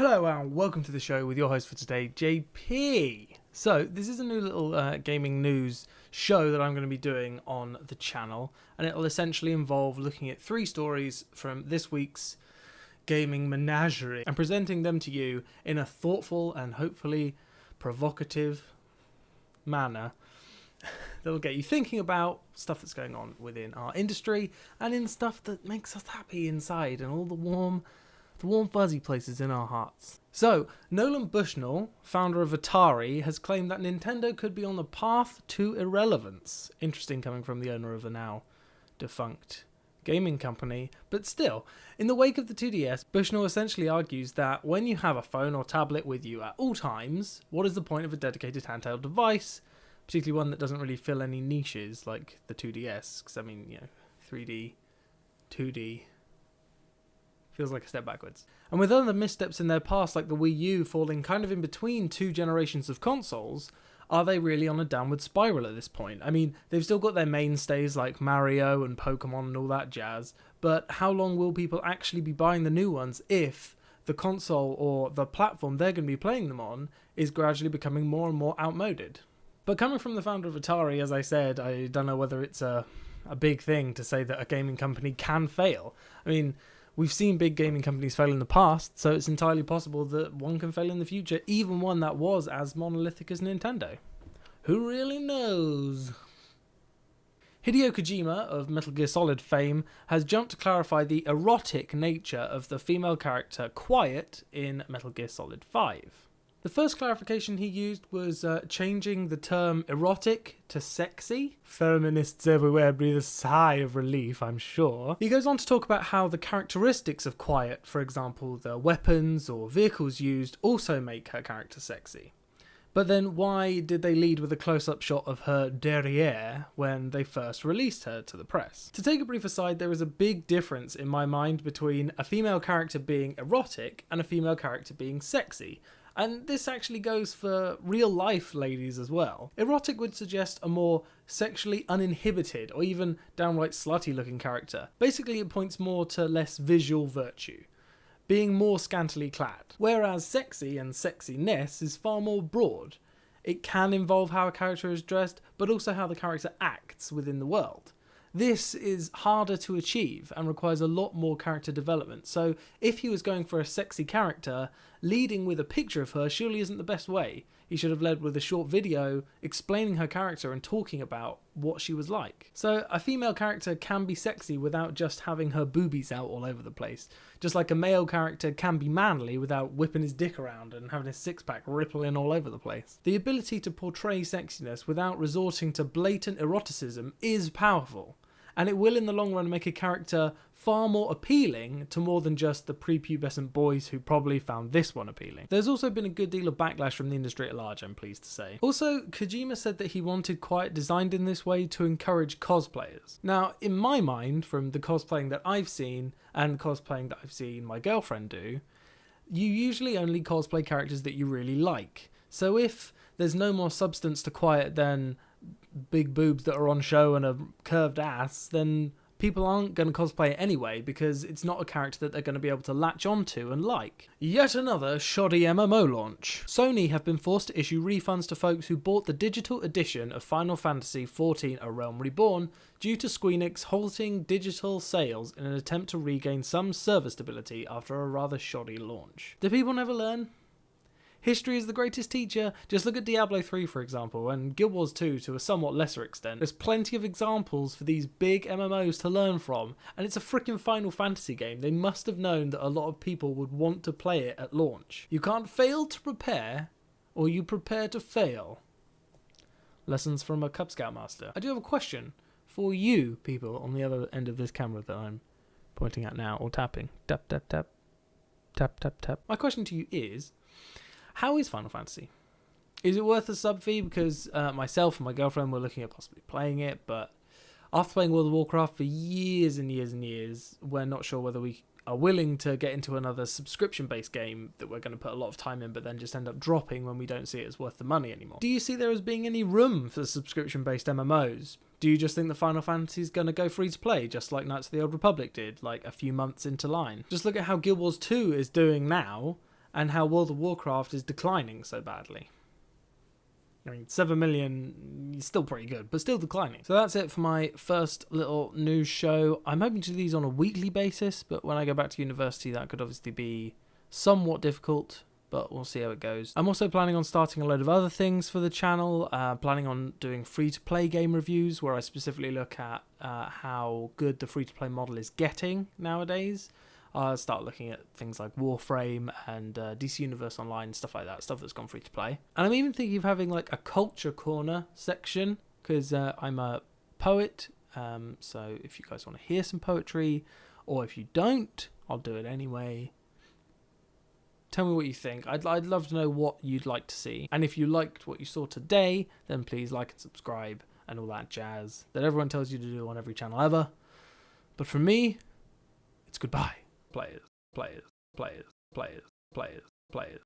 Hello and welcome to the show with your host for today, JP. So this is a new little gaming news show that I'm going to be doing on the channel, and it'll essentially involve looking at 3 stories from this week's gaming menagerie and presenting them to you in a thoughtful and hopefully provocative manner that'll get you thinking about stuff that's going on within our industry and in stuff that makes us happy inside and all the warm fuzzy places in our hearts. So, Nolan Bushnell, founder of Atari, has claimed that Nintendo could be on the path to irrelevance. Interesting coming from the owner of a now defunct gaming company. But still, in the wake of the 2DS, Bushnell essentially argues that when you have a phone or tablet with you at all times, what is the point of a dedicated handheld device, particularly one that doesn't really fill any niches like the 2DS? Because, I mean, 3D, 2D... feels like a step backwards. And with other missteps in their past, like the Wii U falling kind of in between 2 generations of consoles, are they really on a downward spiral at this point? I mean, they've still got their mainstays like Mario and Pokemon and all that jazz, but how long will people actually be buying the new ones if the console or the platform they're going to be playing them on is gradually becoming more and more outmoded? But coming from the founder of Atari, as I said, I don't know whether it's a big thing to say that a gaming company can fail. I mean, we've seen big gaming companies fail in the past, so it's entirely possible that one can fail in the future, even one that was as monolithic as Nintendo. Who really knows? Hideo Kojima of Metal Gear Solid fame has jumped to clarify the erotic nature of the female character Quiet in Metal Gear Solid 5. The first clarification he used was changing the term erotic to sexy. Feminists everywhere breathe a sigh of relief, I'm sure. He goes on to talk about how the characteristics of Quiet, for example, the weapons or vehicles used, also make her character sexy. But then why did they lead with a close-up shot of her derriere when they first released her to the press? To take a brief aside, there is a big difference in my mind between a female character being erotic and a female character being sexy. And this actually goes for real life ladies as well. Erotic would suggest a more sexually uninhibited or even downright slutty looking character. Basically it points more to less visual virtue, being more scantily clad. Whereas sexy and sexiness is far more broad. It can involve how a character is dressed, but also how the character acts within the world. This is harder to achieve and requires a lot more character development, so if he was going for a sexy character, leading with a picture of her surely isn't the best way. He should have led with a short video explaining her character and talking about what she was like. So a female character can be sexy without just having her boobies out all over the place, just like a male character can be manly without whipping his dick around and having his six-pack rippling all over the place. The ability to portray sexiness without resorting to blatant eroticism is powerful, and it will in the long run make a character far more appealing to more than just the prepubescent boys who probably found this one appealing. There's also been a good deal of backlash from the industry at large, I'm pleased to say. Also, Kojima said that he wanted Quiet designed in this way to encourage cosplayers. Now, in my mind, from the cosplaying that I've seen and cosplaying that I've seen my girlfriend do, you usually only cosplay characters that you really like. So if there's no more substance to Quiet than big boobs that are on show and a curved ass, then people aren't going to cosplay it anyway because it's not a character that they're going to be able to latch onto and like. Yet another shoddy MMO launch. Sony have been forced to issue refunds to folks who bought the digital edition of Final Fantasy XIV A Realm Reborn due to Squeenix halting digital sales in an attempt to regain some server stability after a rather shoddy launch. Do people never learn? History is the greatest teacher. Just look at Diablo 3 for example, and Guild Wars 2 to a somewhat lesser extent. There's plenty of examples for these big MMOs to learn from, and it's a freaking Final Fantasy game. They must have known that a lot of people would want to play it at launch. You can't fail to prepare, or you prepare to fail. Lessons from a Cub Scout master. I do have a question for you people on the other end of this camera that I'm pointing at now, or tapping. Tap, tap, tap. Tap, tap, tap. My question to you is, how is Final Fantasy? Is it worth a sub fee? Because myself and my girlfriend were looking at possibly playing it, but after playing World of Warcraft for years and years and years, we're not sure whether we are willing to get into another subscription-based game that we're going to put a lot of time in but then just end up dropping when we don't see it as worth the money anymore. Do you see there as being any room for subscription-based MMOs? Do you just think that Final Fantasy is going to go free to play, just like Knights of the Old Republic did, like a few months into line? Just look at how Guild Wars 2 is doing now, and how World of Warcraft is declining so badly. I mean, 7 million is still pretty good, but still declining. So that's it for my first little news show. I'm hoping to do these on a weekly basis, but when I go back to university, that could obviously be somewhat difficult, but we'll see how it goes. I'm also planning on starting a load of other things for the channel, planning on doing free-to-play game reviews, where I specifically look at how good the free-to-play model is getting nowadays. I'll start looking at things like Warframe and DC Universe Online, stuff like that, stuff that's gone free to play. And I'm even thinking of having like a culture corner section, because I'm a poet, so if you guys want to hear some poetry, or if you don't, I'll do it anyway. Tell me what you think. I'd love to know what you'd like to see. And if you liked what you saw today, then please like and subscribe and all that jazz that everyone tells you to do on every channel ever. But for me, it's goodbye. Players, players, players, players, players, players.